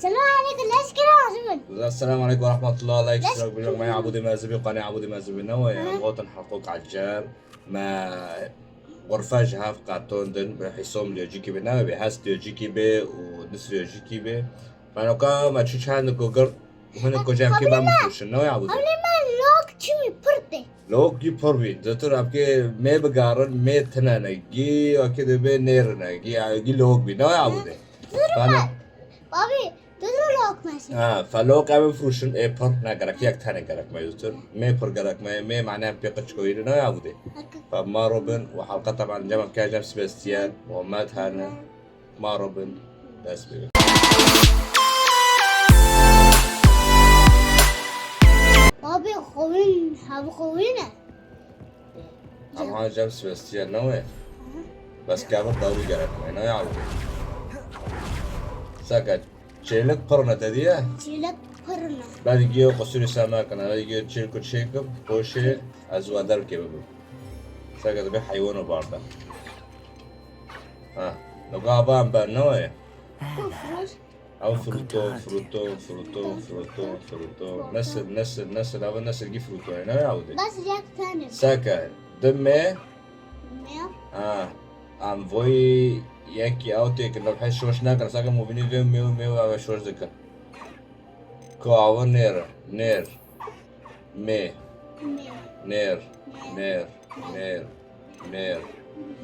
السلام عليكم لا اشكره السلام عليكم ورحمة الله. لا يشترك بالله معي عبودي مازبي قناة عبودي مازبي نوى مواطن حقوق عجار ما غرفة جهاف قاتون دن بحيثهم ليجيكي بناوي بحاس ليجيكي بي ونس ليجيكي بي فأنا كا ما تشوش هان كوكر وهنا كوجام كي بامفوش نوى عبودي قبل ما لوك تشمي برده لو جي بوربي زتر أبكي ما بقارن ما تنانا جي وكده بي نيرنا جي لوك بي نوى عبودي فأنا بابي تدرو لوك ماشي فلوق أبي فروشن إيبر ناقرك ياك تاني قرك ما يوتر ما قرك ما معناه بيقتش كويل نوع عبودي فما روبن وحلقة طبعا جمع كاجم سباستيان وما تهانا ما روبن بس بيه بابي خوين هابو خوينه أما جم سباستيان نوع بس كابر دوري قرك ما نوع عبودي ساكت شيلك قرنة تديه تشيلك برنا بعد يجيو قصير سماك أنا يجيو تشيل كل شيء بوشي أزوادر كيبلو ساكت بحيوان بارده لو قابان بانوي كفرش أو فروتو نسل أو نسل جي فروتو أنا يعودي بس جاك ثاني ساكت دمي مير أم فوي ياكي أو تيك لو بحس شوش ناكر ساكت مو بني فيهم ميو أو شوش ذكر كاو نير مي مير نير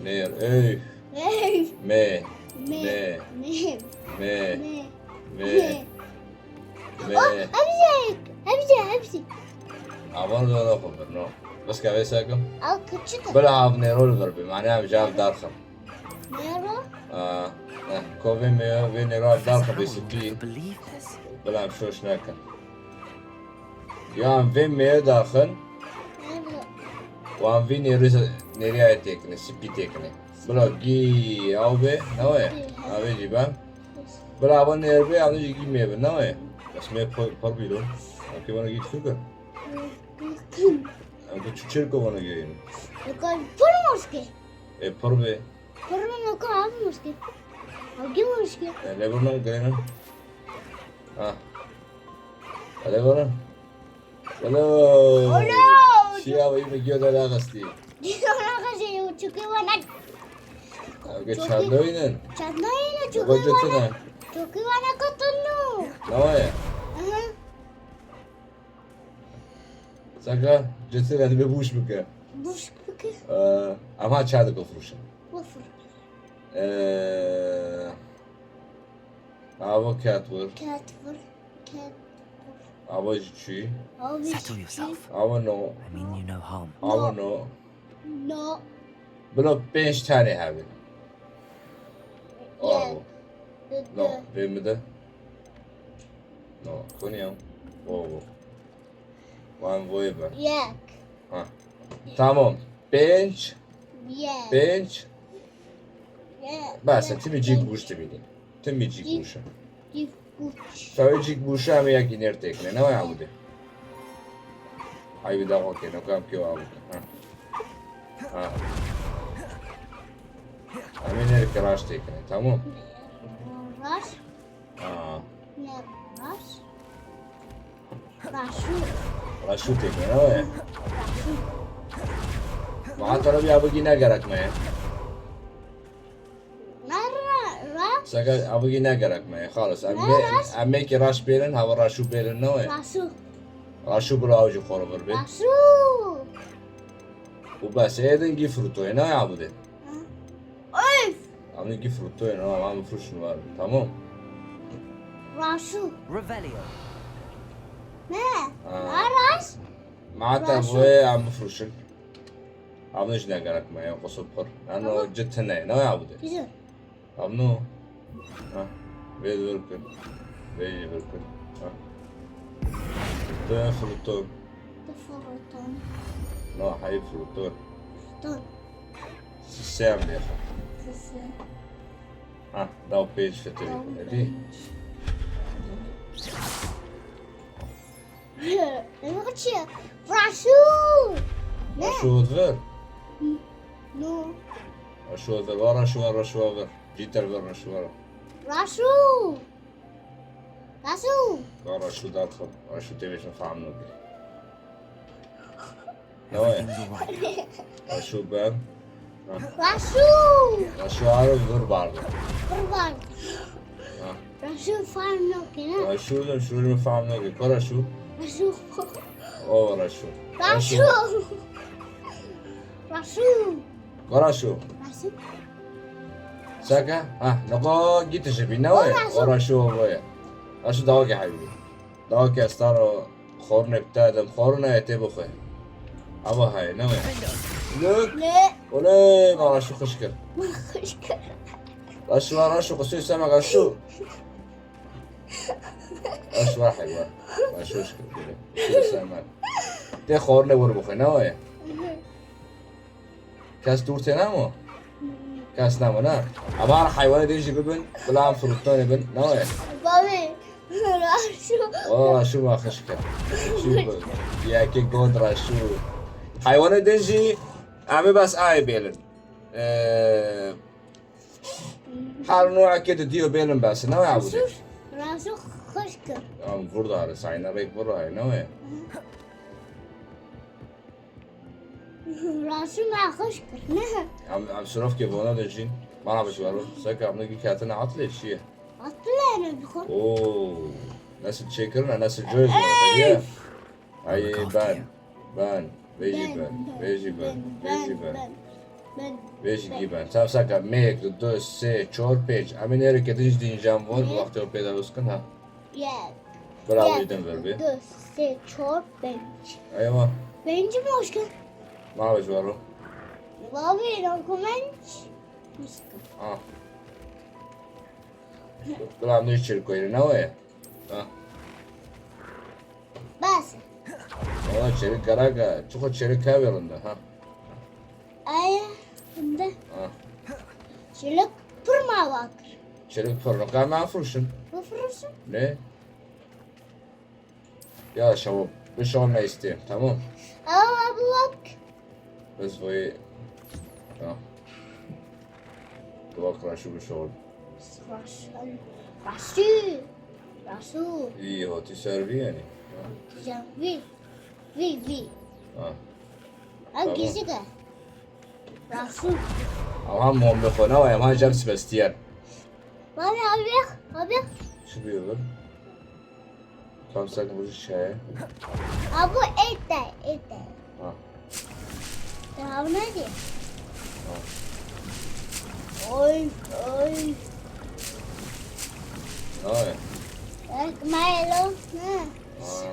إيه ايه مي مير مي مير مي أبجي عبارة ولا خبر نو بس كيف ساكم أو كتشتا بلا عاف نيرول غربي معناها بجاف دارخم ميرو كوفي ميو في نيرول دارخم بيسبي believe this. بلا مشوش ناكم يا في ميو داخل ميرو وان في نيريا تكني سبي تكني بلا جي أو بي نوي أبي جيبان بلا عبان نيربي عبان جي ميو نوي بس ميو باربيلون أوكي وانا جيت فوقر أنا تشيركو وانا جايين يقول فرموسكي إيه باربي فرمو نكون عارفوسكي أو جيموسكي ليبرنا قلنا ليبرنا هلو شيا وي ميجيو دا غستي أنا غزي وتشوكي وانا اوكي شادوينن شادناينا تشوكي وانا وجدتنا تشوكي وانا قطنو نوايا ساكا جتنا هذا ببوش بك بوش بكي اما تشاد كفروشن وفر ابو كاتور كاتفر ابو جي أو Settle yourself. ابو نو I mean you no harm. ابو نو نو بلو بيش تاني هابي ابو نو ضد بيمده نو كونيو اوه وان فويبر ياك تمام بنش ياك بنش ياك بس تبي جيك بوش تبيني تبي جيك بوشة يفوش سوي جيك بوشة هم ياكي نرتك لنا ما يعودي هاي بدأ اوكي نو كيو عودي ها امين هيك راش تكني تمام راش راش راشو راشو تكني نوي راشو ما ترى بيا بقي نقرك ما مرة سكر ابغي نقرك ما خالص امي كي راش بيلن هوا راشو بيلن نوي راشو راشو بلا اوجي خورو بربي راشو وبس ايدن جي فروتو هنا يا عبودي أوف عم جي فروتو هنا ما عم فروش نوار تمام راشو Revelio. ما راش معناتها راشو. بوي عم فروشن عم نش نقرك ما قصب بر انا جت هنا يا عبودي كذا عم نو بيد وركن بيجي وركن ده فروتو تفرطون نو حي فروتو طن سام يا اخي داو بيج في التليفون دي أنا قلت راشو شو غير نو شو غير ورا شو ورا شو غير جيتر ورا شو ورا راشو راسو قرا شو دادخل شو تبي نفهم نوبي نوعي Everything's all right. شو بان راسو شو عارف غير بعض بربان راسو فارنو كنا شو نفهم نوبي قرا شو راسو أو شو راسو راسو قرا شو راسو ساكا نقا جيت شبي نوعي قرا شو ويا شو دواك يا حبيبي دواك يا ستار خورنا بتاعهم خورنا يتبخه أبا هاي نوعي لك لا ولا ما راشو خشكر خشكر راشو قصي سمك راشو راح يبغى راشو شكل سمك ده خورنا وربخه نوعي كاس دور تنامو كاس نامو نا عبارة حيوان يجي ببن ولا عم فروتوني بن نوعي بابي راسو والله شو ما خشكر شو يا كي قدرة شو حيوان دنجي عمي بس آي بيلن حال نوع كده ديو بيلن بس نوعي عبودي راسو خشكر عم برضه على سعينا ريك برا هاي نوعي راسو ما خشكر نه عم شرف كيف وانا دنجين ما نعرف شو ساكا عم نجي كاتنا عطلة شيء عطلنا بخور اوه ناس تشيكرنا ناس الجوز هي هاي بان بيجي بان بيجي جيبان تاب ساكا ميك دو سه چور پیج امین اره که دیج دینجام وار وقتی او پیدا بس کن ها یک برای دیدن بر دو سه چهار پنج ایوه پنج مشکل ما بش برو بابی داکومنت برای هم دیج چیر کویری نوه بس والله چیر گراگا چخو چیر که بیرنده ها آیا بنده شلک پر ما باکر چیر پر نکا ما فروشن بفرشم نه يا شباب بشغل ما يستيم تمام ابلك بس وي بكره شو بشغل راسو ايه هو تسيرفي يعني في اجي كده راسو هم هم بخونا ويا ما جاب سباستيان بابي ابي شو بيقول كم سنة وش الشاي ابو ايه تعال نادي اوي مايلو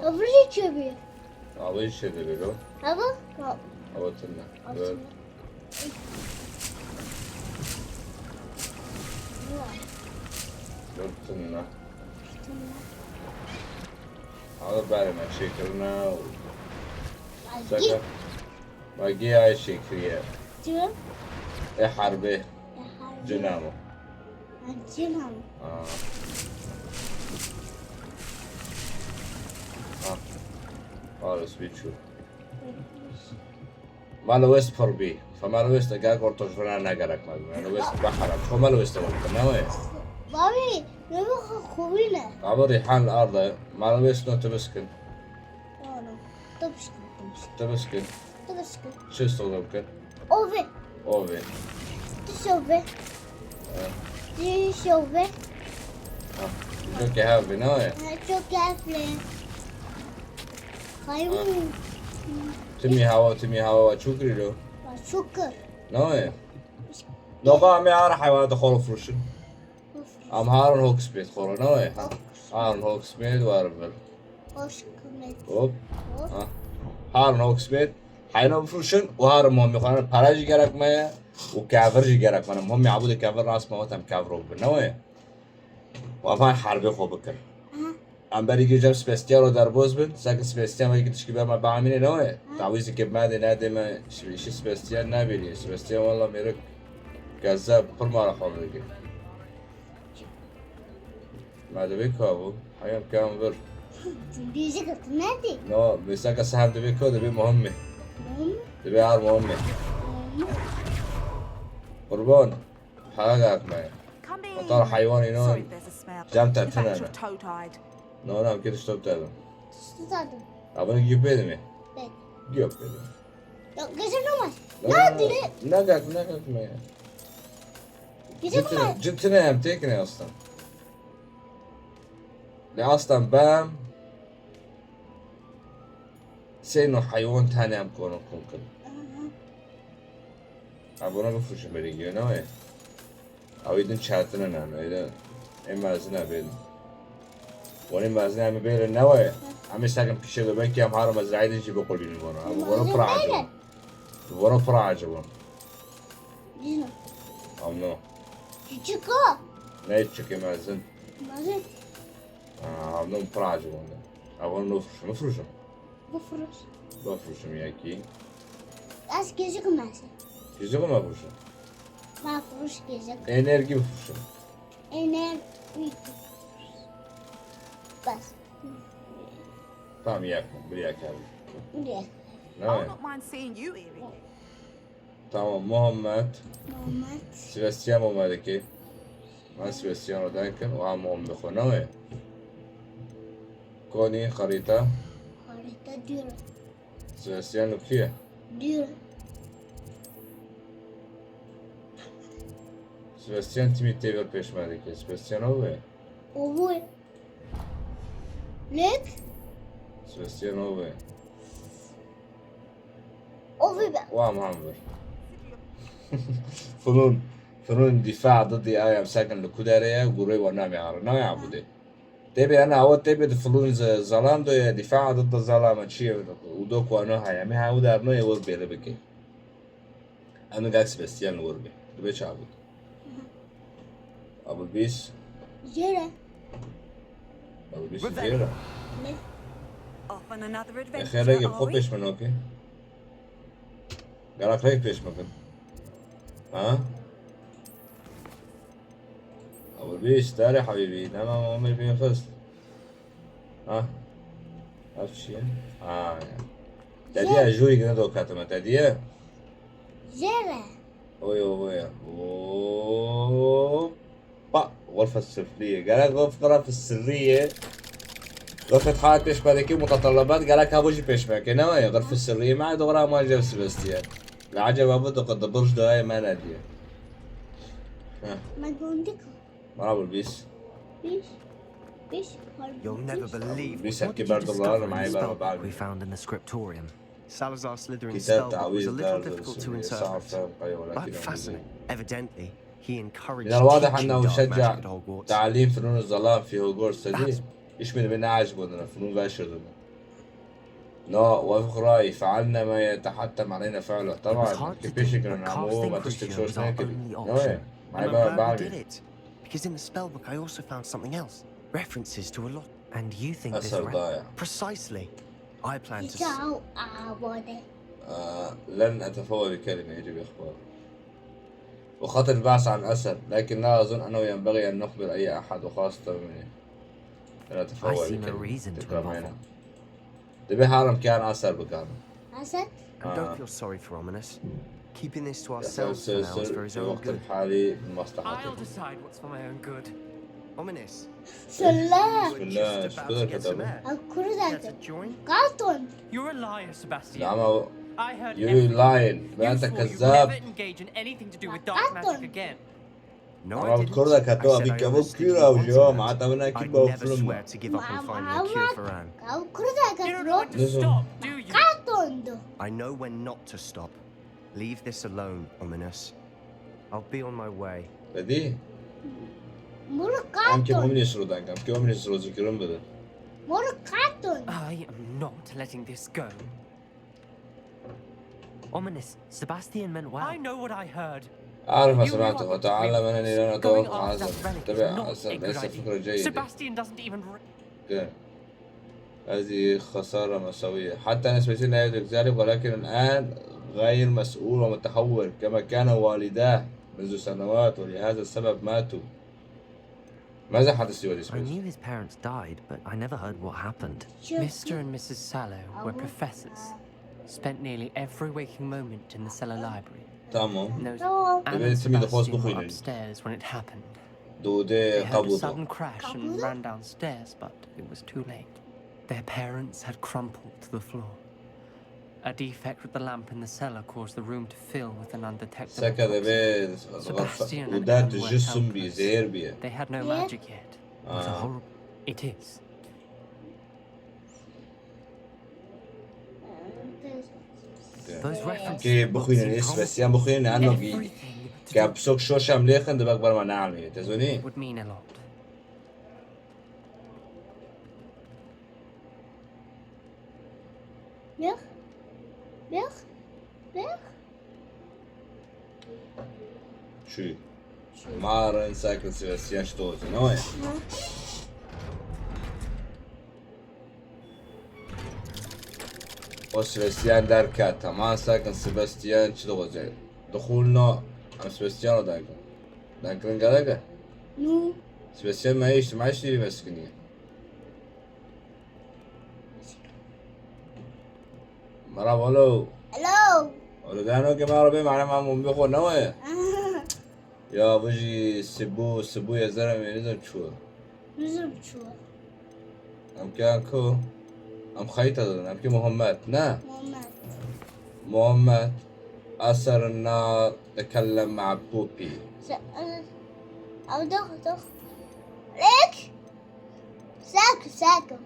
افرجي تشبي أول شيء بيقولوا ابو أول سنة بيقول سنة هذا بعد ما شكرنا سكر باقي هاي شكرية إيه حربه جنامه جنامه خلاص بيتشو ما لو است پر بی فما لو است اگر کورتوش فلان نگرک ما لو است بحرم خو ما لو است وقت نوه بابي نبغى خوينا عبر ريحان الارض ما لو است نو تبسكن تبسكن شو استخدم كن اوفي تشوفي شو كهافي نوه شو كافلي خايمون تمي هوا شكري له شكر نوه نوقع مي عار حيوانات دخول فروشن ام هارون هوك سبيد خورو نوه هارون هوك سبيد وارفل اوب هارون هوك سبيد حيوان فروشن وهارون مهم يخوانا پراجي گرک مايا وكافرجي گرک مانا مهم يعبود كافر راس موت هم كافر وبر نوه وافان حربي خو بكر ام بري جيجم سبيستيالو در بوز بن ساك سبيستيال ما يقدش كبير ما بعمله نوه تعويز كيب مادي نادي ما شي سبيستيال نابيلي سبيستيال والله ميرك كذاب كل مرة خالد ما دبيكو ابو حيام كام بر بيجيك تنادي نو بيساك سهم دبيكو دبي مهمة دبي عار مهمة قربان حاجات معي Come in. وطار حيواني نون Sorry, there's a smell. جامتة In fact, you're تنانا toe-tied. نعم كده اشتغلت هذا Estadım. أبغى نجيب بيني مي Ben. جيب بيني Yok gece namaz. Ne dile? نقك مي Gece namaz. جبتنا يوم تيكني أصلا لأصلا بام سينو حيوان تاني أم كونو كونكل أبغى نقفش بريجي نوي أو يدن شاتنا نانو إذا إما زنا بين وأنا ما زنا مبين نوي عم يستعجل في شغل بنكي أم هارم أزرعي يجي بقول لي نبغى أبغى نفرع نبغى نفرع جوا Cino. أم نو Küçük o. لا يتشكي ما زن Mazı. أم نو نفرع جوا أبغى نفرش Bu fırış. بفرش مياكي Az gece kıması. يجي ما بفرش Ma fırış gece. إنرجي بفرش Ener. Bas. طعم ياكل برياك هذا Buraya. I'll نوي not mind seeing you, Evie. تمام محمد Normal. سيباستيان ومالكي ما سيباستيان ودانكن وعمهم بخونوي كوني خريطة Harita diyorum. سيباستيان وكيه Diyorum. سيباستيان تيمي تيبر بيش مالكي سيباستيان هو Ovu. Lek. سيباستيان هو Ovu ben. وعمر فنون دفاع ضدي آية مساكن لكوداريا وقروي ونام يعرف نام يعبدي تبي أنا أول تبي فنون ظلام دو دفاع ضد الظلام شيء ودوك وأنا هاي مي هاو دارنو يور بيري بكي أنا قاعد سبستيان وربي تبي شعبد أبو بيس Yere. أبو بيس زيرة Ne? Off on another يا adventure, أخي راجل are خب we? بيش من أوكي قالك ليك بيش مكان ها أبو بيس تاري حبيبي نعم أمي بين فصل ها عرفت شيء تادية جوي كنا دو كاتما تادية Yere. اوي با غرفة السرية قالك غرفة السرية غرفة حالة بيش مالكي متطلبات قالك هابوجي بيش مالكي نوايا غرفة السرية ما عاد غرام ما جاب سبستيان العجب أبدا قد برج دواي ما نادية Ma gondik. مرحبا البيس Beş. Beş. You'll never believe بيس what أحكي did you برضو الله discover in معي the بقى spellbook بعد we found in the scriptorium. Salazar Slytherin's كتاب spellbook was a تعويذ little دار difficult to صعب interpret, فاهم قوي but ولكن fascinating. Evidently, he encouraged من الواضح teaching أنه dark magic شجع at Hogwarts. تعليم فنون الظلام في هوغورتس دي إيش من منا عجبنا فنون باشر لا وافق رأيي فعلنا ما يتحتم علينا فعله It was طبعا hard to كيف think, يشكل but نعموه ما casting تشتك Crucio شوش was our ناكل only نوي option. And معي I'm بقى glad we بعمل did it, because in the spellbook I also found something else. References to a lot. And you think this أثر ضايع Precisely. I plan to. Ciao. Abone. لن أتفوه بكلمة يجب إخبار وخط البعث عن أثر لكن لا أظن أنه ينبغي أن نخبر أي أحد وخاصة مني لن I أتفوه see no بكلمة reason to تكرم involve هنا them. تبي حارم كان أثر بكان Asad. And don't feel sorry for Ominous. Keeping this to ourselves for now is for سر his في own الوقت good. الحالي من مصلحته I'll decide what's for my own good. Ominous. Söyle. بسم الله Just شو about بدك to get some كتبه air. Akuru Care to zaten. join? Karton. You're a liar, Sebastian. نعم I heard You everything. lying You أنت swore you'd كذاب never engage in anything to do with dark magic again. No, أنا I didn't. بذكر لك I هتوها said I بك أبو understood كثير you أو wanted جو that. معناتها بدنا I'd كيبه never وفلما swear to give up on finding a cure for Anne. Akuru zaten. You're not going to Listen. stop, do you? Kartondu. I know when not to stop. Leave this alone, Ominous. I'll be on my way. بدي Moruk أم كم karton. أمني سرودان كم كم أمني سرود ذكرهم بده Moruk karton. I am not letting this go. Ominous, Sebastian meant well. I know what I heard. أعرف ما You سمعته are وتعلم أنني لن going أتوقع after هذا that relic is تبع not أصلا a good ليس فكرة idea. جيدة Sebastian doesn't even... كده. هذه خسارة مأساوية حتى أنا سبيسين لا يدرك ذلك ولكن الآن غير مسؤول ومتحول كما كان والداه منذ سنوات ولهذا السبب ماتوا ماذا حدث لوالد I سبيس؟ knew his parents died, but I never heard what happened. Mr. and Mrs. Sallow were professors. Spent nearly every waking moment in the cellar library. تمام Those Tamam. Anne Evet, and şimdi de fazla Sebastian were koyun. upstairs when it happened. دوده They heard a قبضه. sudden crash and Kabuto? ran downstairs, but it was too late. Their parents had crumpled to the floor. A defect with the lamp in the cellar caused the room to fill with an undetectable سكر toxin. به Sebastian and ودات Em were الجسم helpless. بيزهر بيه. They had no Yeah. magic yet. What a horrible. It is. Those references. كي بخوين الناس بس يا بخوين عنه كي Everything to do كابسوك شو شام ليخن دبك برما نعمي تزوني. would mean a lot. Weg. Weg. Weg. شو؟ مارن ساكن سيباستيان شتوز نوع. وسباستيان دار كاتا ما ساكن سباستيان شتوز دخولنا ام سباستيان داكن داكن قالك Nu. سباستيان ما عيش لي مسكنية مرا بولو Hallo. ولو دانو كما ربي معنا ما مو بيخو نوع يا بجي سبو يا زلمة نزل شو Bizim şu. ام كانكو ام خيطة ام كي مهمات نا Muhammed. مهمات أثر النار تكلم مع بوبي Al doch. Rick. Zaken.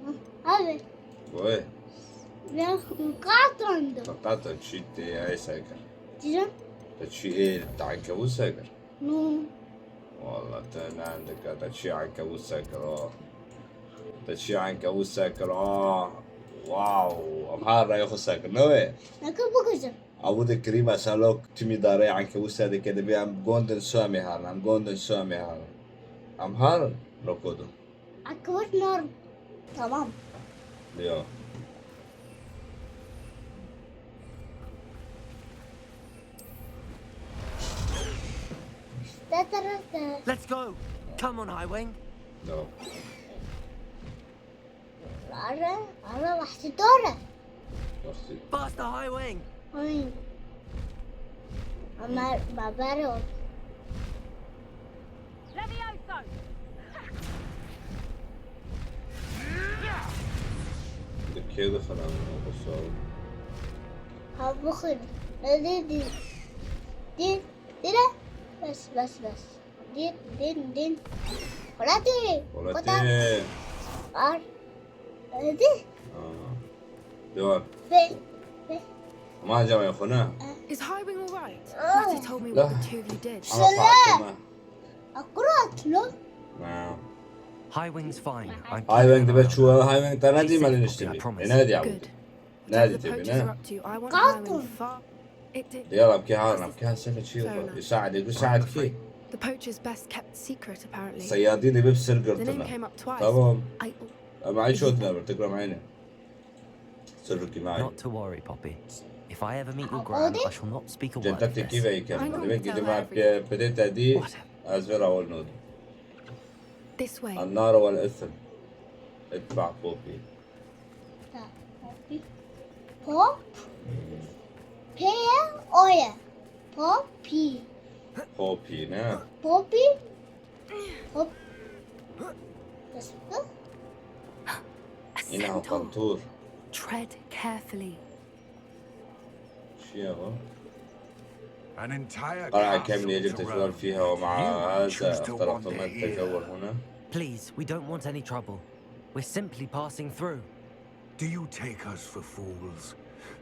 Abi. وي Ben kartondu. فقط تشي تي اي ساكر Dizem. تشي ايه عنكبوت ساكر Nu. والله تانا عندك تشي عنكبوت ساكر تشي عنكبوت ساكر واو امهار رايخو ساكر نوي Nakıl bu kızım. عبود الكريم أسألوك تمي داري عنكبوت ساكر كده بي ام جوندن سوامي هارن ام جوندن سوامي هارن ام هارن ركودو Akıvır nor. Tamam. ليو Tatarata. Let's go. Come on, Highwing. نو Ara waxti dora. مرسي Faster, Highwing. Ay. Ama babaro. كده خلاص بصوا Ha bugün. Ne dedi? Dile. Bas. Din. Kolati. ولاتي Var. Dedi. ديوان Ve. ما جمع يا اخونا Is Highwing all right? Ah. Matty told me No. what the two of you did. انا فاطمة Akurat lo. Highwing's fine. I'm هاي وين دبت شو هاي وين تنادي ما I نشتري promise. نادي يا عبود Good. نادي Whatever the تبي poachers are نا up to, I want Carlton. Highwing far. It did. يلا ابكي هان سكت شيء Fair enough. يساعد كي The poacher's best kept secret, apparently. صيادين بيبسل The name قرطنا came up twice. تمام I معي شوتنا بتقرا معينا سرك معي Not to worry, Poppy. If I ever meet your gran, I shall not speak a word of جدتك كيف this. هي كان دبي كده ما بديت دي ازفر اول نود this way. النار والاثم اتبع بوبي Pop. P. Oya. Poppy. بوبي نا Poppy. Pop. Bas bu. A إنها centaur. قنطور Tread carefully. شو هو An entire قلعة castle كاملة يجب to تشتغل roam. فيها ومع هذا You choose to اخترق wander من here. التجول هنا Please, we don't want any trouble. We're simply passing through. Do you take us for fools?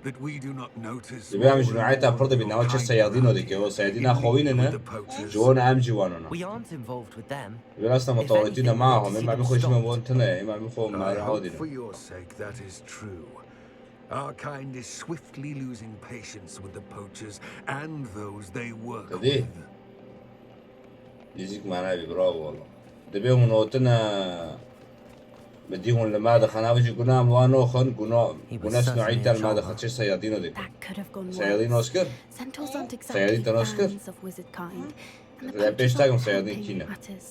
That we do not notice. تبيع مش نوعيتها فرض بنوع شو الصيادين وديك هو صيادين أخويننا جوانا أم جواننا We aren't involved with them. يقول أصلا متورطين معهم إما بيخش من بونتنا إما بيخون مع I hope for هودينا your sake that is true. Our kind is swiftly losing patience with the poachers and those they work كده with. يجيك معنا برافو والله تبيهم من وقتنا بديهم لماذا خنا بيجي قنام وانو خن قناس نوعيتها الماذا خدش صيادين وديك That could have gone صيادين worse. أوسكار Centaurs aren't صيادين exactly تنوسكر fans of wizard kind. And the لا poachers بيشتاقهم aren't صيادين helping كينا matters.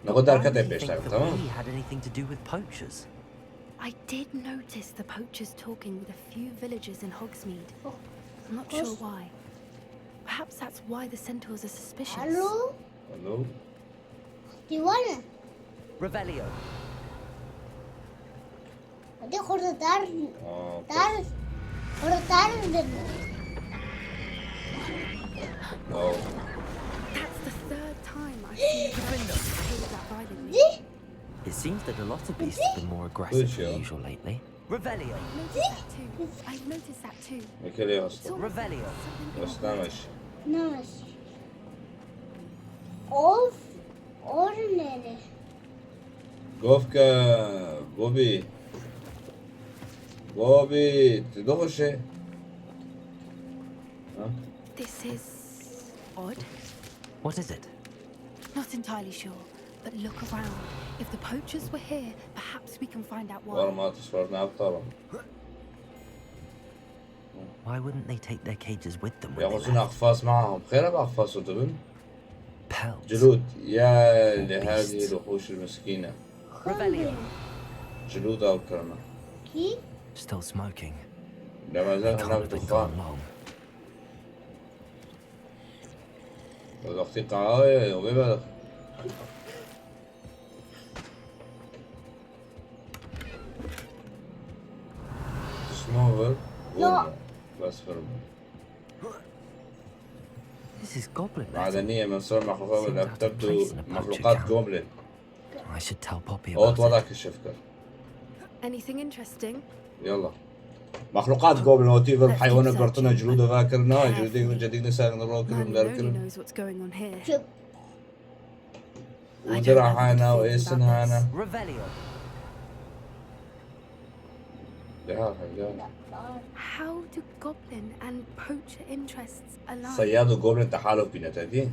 نقول Why دار do كده you think بيشتاق that تمام we had anything to do with poachers? I did notice the poachers talking with a few villagers in Hogsmeade. I'm not sure why. Perhaps that's why the centaurs are suspicious. Hallo. ألو ديوانا Revelio. دي خرطة دار اوكي خرطة دار أوه. That's the third time I've seen a Gryffindor behave that violently. دي It seems that a lot of beasts have been more aggressive Good than show. usual lately. Revelio. I've noticed that too. ميكالي It's اصلا almost Revelio. something بس لا ماشي ناس اوف اورنري جوفكا بوبي تدخل شيء ها This is odd. What is it? Not entirely sure, but look around. If the poachers were here, perhaps we can find out ورا why. ما تصورنا أبطالهم Why wouldn't they take their cages with them when they يأخذون left? أقفاص معهم خير بأقفاص وتبن Pelts. جلود يا لهذه الوحوش المسكينة Revelio. جلود أو كرمة كي Still smoking. لا ما زال Can't هناك have been دخان gone long. وضغطي قهوة وبيبقى تسموفر لا. بس فرم This is goblin metal. معدنية من صنع مخلوقات اللي تبدو مخلوقات جوبلين I should tell Poppy أوت about وضعك it. الشفكر Anything interesting? يلا مخلوقات جوبلين وتيفر حيوانات برطنة جلود فاكرنا جلودين جديد ساكن الروكر Man من only ذلك knows what's going on here. شوف ودرع هانا وإيسن هانا Revelio. لا How do goblin and poacher interests align? صياد وجوبلين تحالف بنتادين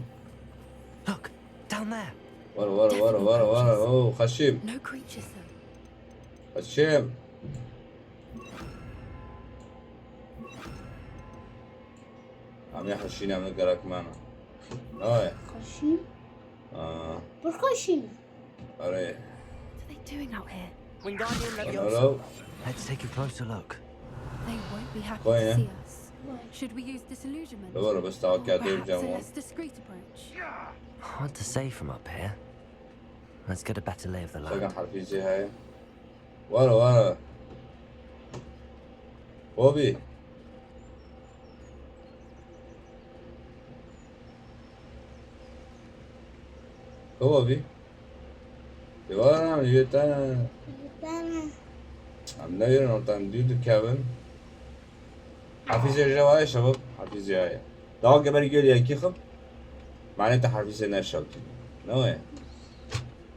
Look, down there. ورا أوه خشيم No creatures though. خشيم عم يحشيني عم يقرأك معنا أوه خشيم بالخشيم أري What are they doing out here? Wingardium Leviosa. هلو Let's take a closer look. They won't be happy Why, to yeah? see us. Should we use disillusionment? دور بس Or توقع دير perhaps a جامون less discreet approach? Hard to say from up here. Let's get a better lay of the ساكن land. حرفي زي هاي ورا بوبي بوبي ورا عم يتانا عم نير نطان ديد كابن حرفي جواي شباب حرفي زي هاي داو قبل يقول يا كيخب معناته حرفي زي نشوت نو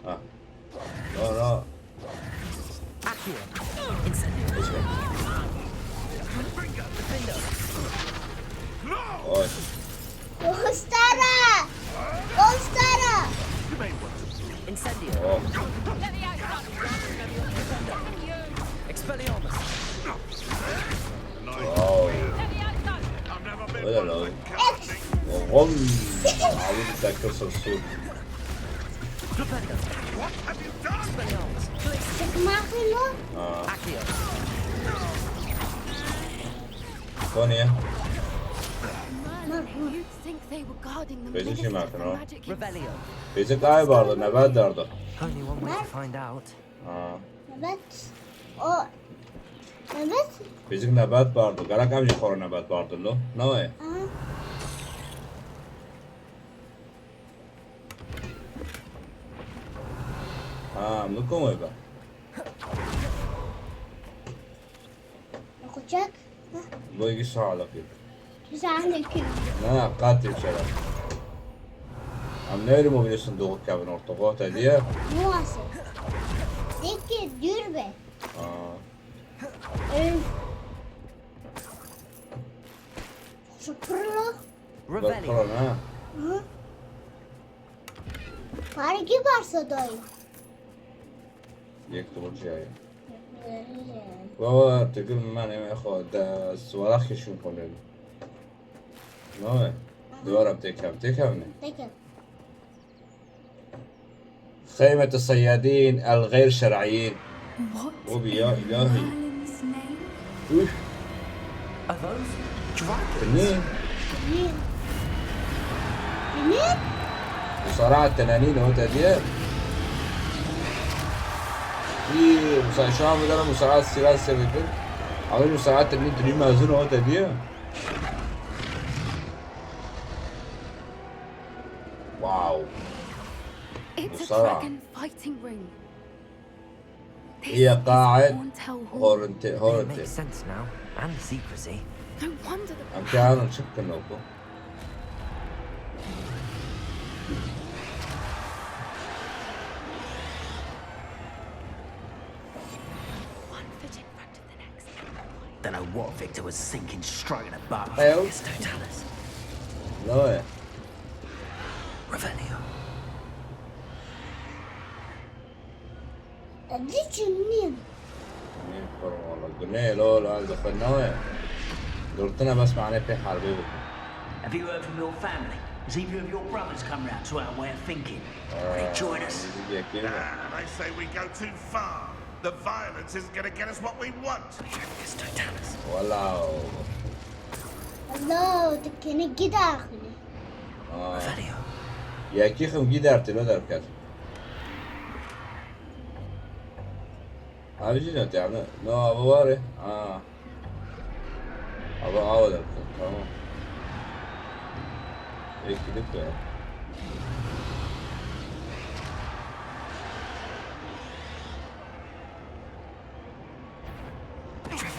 لا Accio. Incendio. اوه وخستارة وخستارة Incendio. اوه Expelliarmus. واو ولا لا وغم عاوز اتذكر صرصور Flipendo. Expelliarmus. ما خلو Accio. ثانية You'd think they were guarding the Where's the benefit Schumacher, of the no? magic. Revelio. بيزك آي برضه نبات برضه Only one way to find out. نبات أو نبات بيزك نبات برضه قالك أمشي خور نبات برضه لو نوي منكم وين بقى ناخد شك بويجي ساعة على كده بس عندك كده لا قاتل شرف عم نيرمو من الصندوق كابن ارتباط هدية مو واصل ديك ديربة شكرا Revelio. بالقرن فارقي بارصداي يكتب الجاي وهو تقول ماني ما ياخد ده السوالاخ يشوف ولا نوي دوارة بتكهب تكب خيمة الصيادين الغير شرعيين What وبي يا إلهي Merlin's name? وش Are those dragons? تنين منين؟ منين؟ مصارعة تنانين اهو تهدية في شو عم بدنا مساعدات سيرات سيرتين عمل مساعدات اللي انت ما زنوا هذا دي واو It's a مصارعة. dragon fighting ring. This هي is قاعة Horntail Hall. هورنتين It هورنتين makes sense now. And the secrecy. No wonder the عم كانوا نشك النوبة one foot in front of the next. Don't know what Victor was thinking, stroking a butt. ايوه It's Totalis. لا Revelio. اديك منين؟ والله قلنا له لا دخلنا وين قلتنا بس معناه في حربي Have you heard from your family? Has either of your brothers come round to our way of thinking? Will they join us? I say we go too far. The violence isn't going to get us what we want. It's Totalis. والله الله تكني كده اخلي. Revelio. يا كيخم جدارتي لو دركات هذا جينا تعمل نو ابو واري ابو عاود تمام هيك كده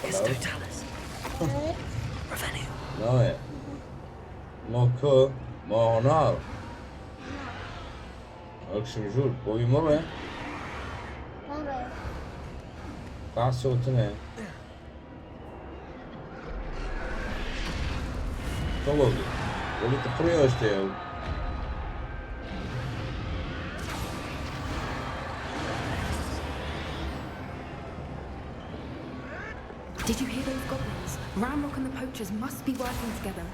It's Totalis. Revelio. نو موكو ما نار اكشن جول بوي مرة مرة. قاعد صوتنا طلبي ولي تقريبا اشتيو Did you hear those goblins? Ramrock and the poachers must be working together.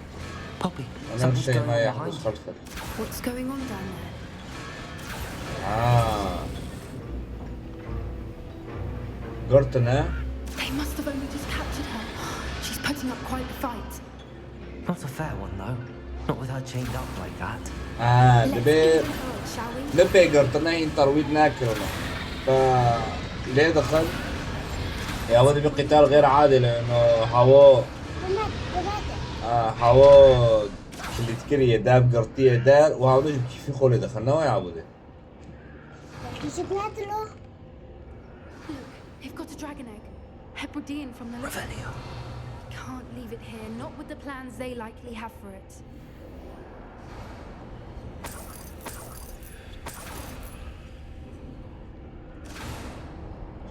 Poppy. انا Something's شيء going ما on يحدث behind you. خلفك What's going on down there? قرتنا They must have only just captured her. She's putting up quite the fight. Not a fair one, though. Not with her chained up like that. Let's نبي give it a go, shall we? نبي قرتنا هين ترويض ناكرنا ليه دخل يا ولدي بقتال غير عادي لانه هوا هوا اللي تكري داب قرطيه دار وهذا كيف يخولي دخلنا ويا عبودي كيف له؟ Look, they've got a dragon egg. Hebridean from the Revelio. Can't leave it here, not with the plans they likely have for it.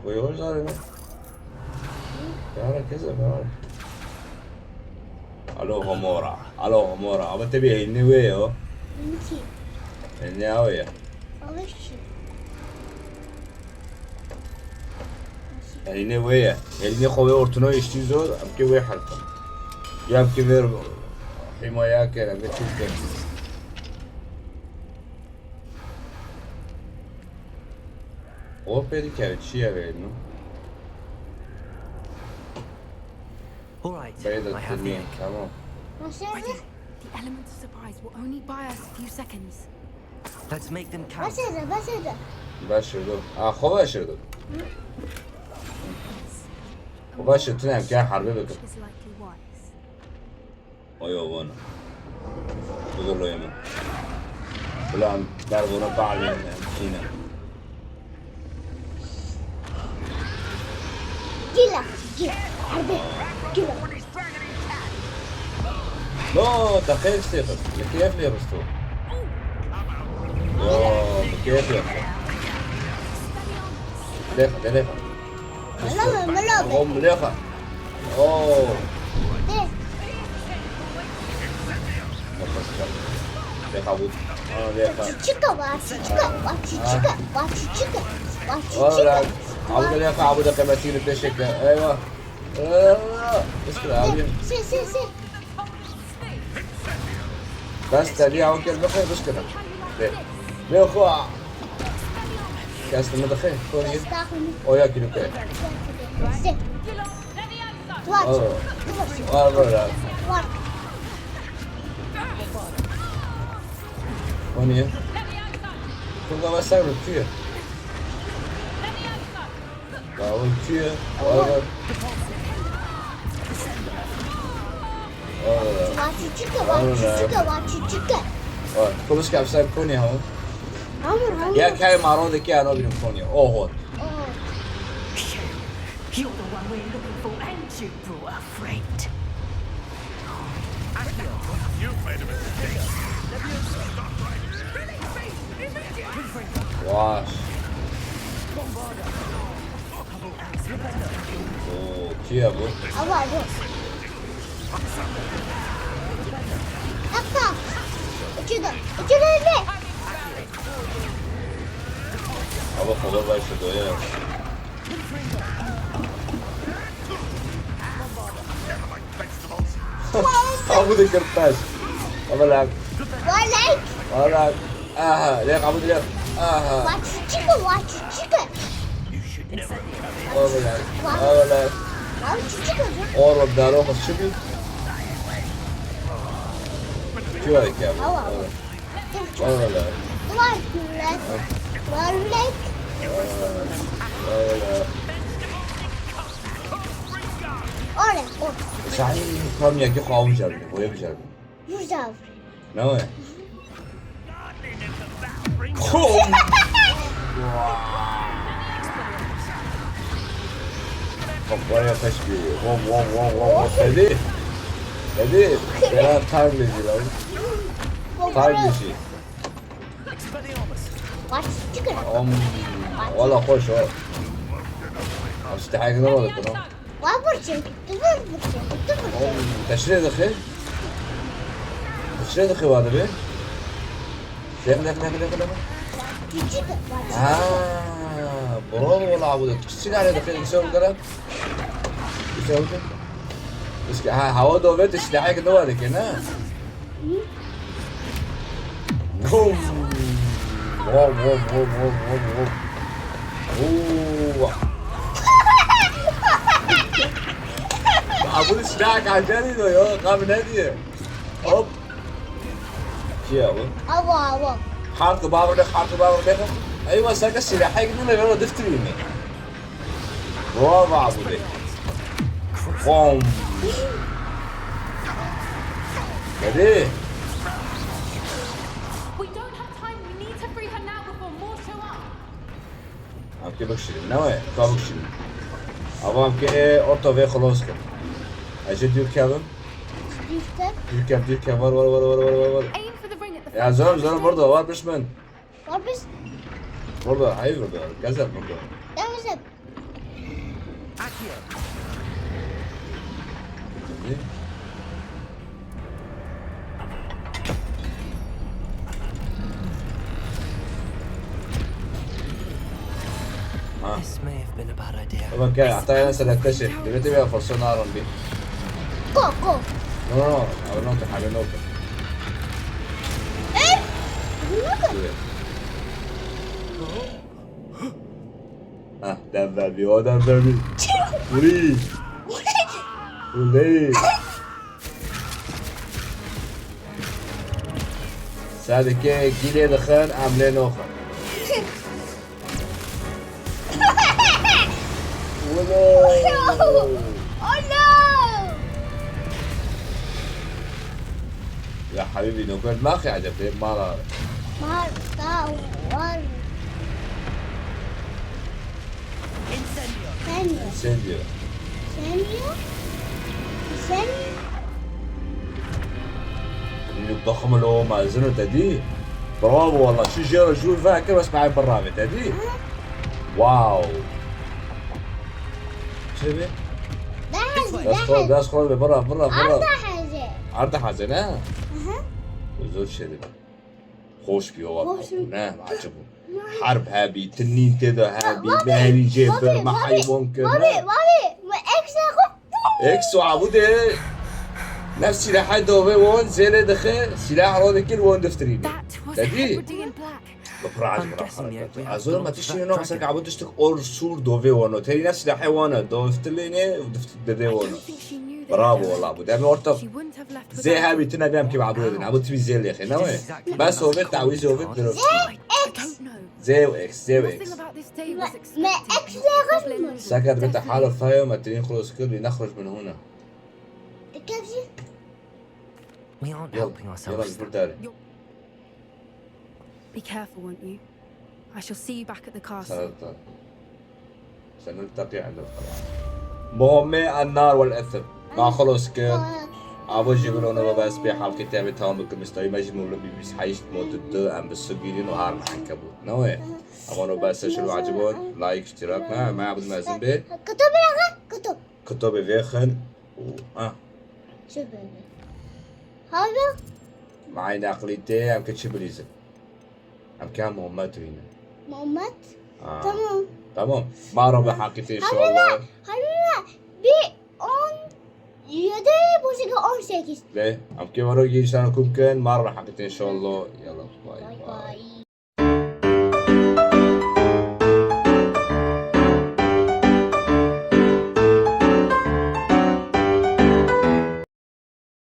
ويقول ظالم تعال كذا تعال الو همورا الو همورا ابى تبي اني وياه انتي اني اويا اول يعني ويا اللي خوي اورتنو يشتيزو امكي ويا حلقه يا امكي فير حمايه كده بتشوف كده هو بيدي كانت شيء غير انه All right. بعيد I have the التنين egg. تمام ما شايفه؟ The element of surprise will only buy us a few seconds. Let's make them count. بس هذا بس هذا باشر دو خو باشر دو وباشر تنام كان حربي بك Which is likely wise. ايوه وانا بقول له يمن فلان ضربوا نطع من هنا جيلا جيلا حربي جيلا لا تخيل ستيفن كيف لي رستو اوه كيف لي ليخا ليخا ملابة ملابة هم ليخا اوه ايه ليخا بود ليخا تشيكا واتشي تشيكا واتشي تشيكا واتشي تشيكا واتشي والله تشيكا عبود ليخا عبود قيمتين تشيكا ايوه اسكت عبود سي سي سي بس تالي عون كل بخير بس كده ليه اخوة كاس المدخين كوري استاخذ او ياكل كده سي تواتشي والله تواتشي وني كل ده بس سعر كثير باون چیه؟ آره کلش که افسر کنی هم یا که مراد که انا بیرون کنی اوه You're the one we're looking for, and you brought a friend. واش اوه کی ابو ابو خدا باشه دویا ابو ذكرتاش ابو لعب ولا اها ليك ابو ليك اها ابو لعب اور دارو خش شبي شو هيك يا ابو ولا صحيح كم يجي قاوم جربي ويا بجربي نوى خوم قبايا تشبي واو هدي يا تايم لو تايم شي والله خوش استحق نوضك نو تشريد اخي هذا بيه لك برافو والله عبودك تشتري على دخيل يسوي القلم بس هوا دوبت تشتحيك دوالك هنا عبود سلاحك عجاني دو يا قام ناديه هوب شي ابو حرق بابر ده ايوه ساكا سلاحك من غير دفتري برافو عبودي قوم كده هم که بکشید نه کا بکشید اما هم که orta ve خلاص کن اجه دیر کردم دیر کردم var ya zorum burada var pişman burada hayır burada gazel burada This may have been a bad idea. طبعا كده اعطيها ناس نكتشف دلوقتي بقى فرصة نعرف بيه كوكو نو او نوتة حاجة نوتة ايه دبابي ولي سادة كي جيلي دخان عاملين اوخر يا حبيبي لو كان ما اخي عجبتني مرة انسنديو الضخم اللي هو مازنه تدي برافو والله شو جرى شو فاكر بس معي برامج تدي واو شبي بس خذ برا عرض حزن ها وزود شرب خوش بي والله نه عجبه حرب هابي تنين كذا هابي ماري جيفر ما حيوان كذا اكس وعبودي نفس سلاح دوبي وون زين دخل سلاح رود كل وون دفترين تدي بقرا عزول ما تشتري نوع سك عبود تشتك اور سور دوبي وونو تري نفس سلاح وانا دوفتليني ودفت ددي وونو برافو والله ابو دامي ورطب زي هابي تنا بيام كيف عبود عبود تبي زي اللي اخي نوي بس هو بيت تعويذ هو بيت زيرو اكس زيرو Nothing اكس. about this day was expected. ما اكس زي غير سكت بنت حاله فاهم التنين خلص كل نخرج من هنا. كيف We aren't يلا helping يلا ourselves. البردالي. Be careful, won't you? I shall see you back at the castle. سنلتقي عند القلعة. مهمة النار والإثم. ما خلص كل. أبو جبلون بس بحال كتابة تامك مستوي مجموع بس حيش موتد أم بالسجيلين وهار العنكبوت. نوع. أبغى بس شنو عجبون لايك اشتراك ما عبد ما زنبه. كتب لغة كتب. كتب فيخن شوف هذا معي نقليتي أم كتشبليزة. أم كام مهمات هنا. مهمات. تمام. تمام. ما ربع حقيقي إن شاء الله. هلا بي اون يدي بوسيقى اون سيكس. ليه؟ أم كيف أروح يجي سنة كم كان ما ربع حقيقي إن شاء الله. يلا باي باي باي. باي.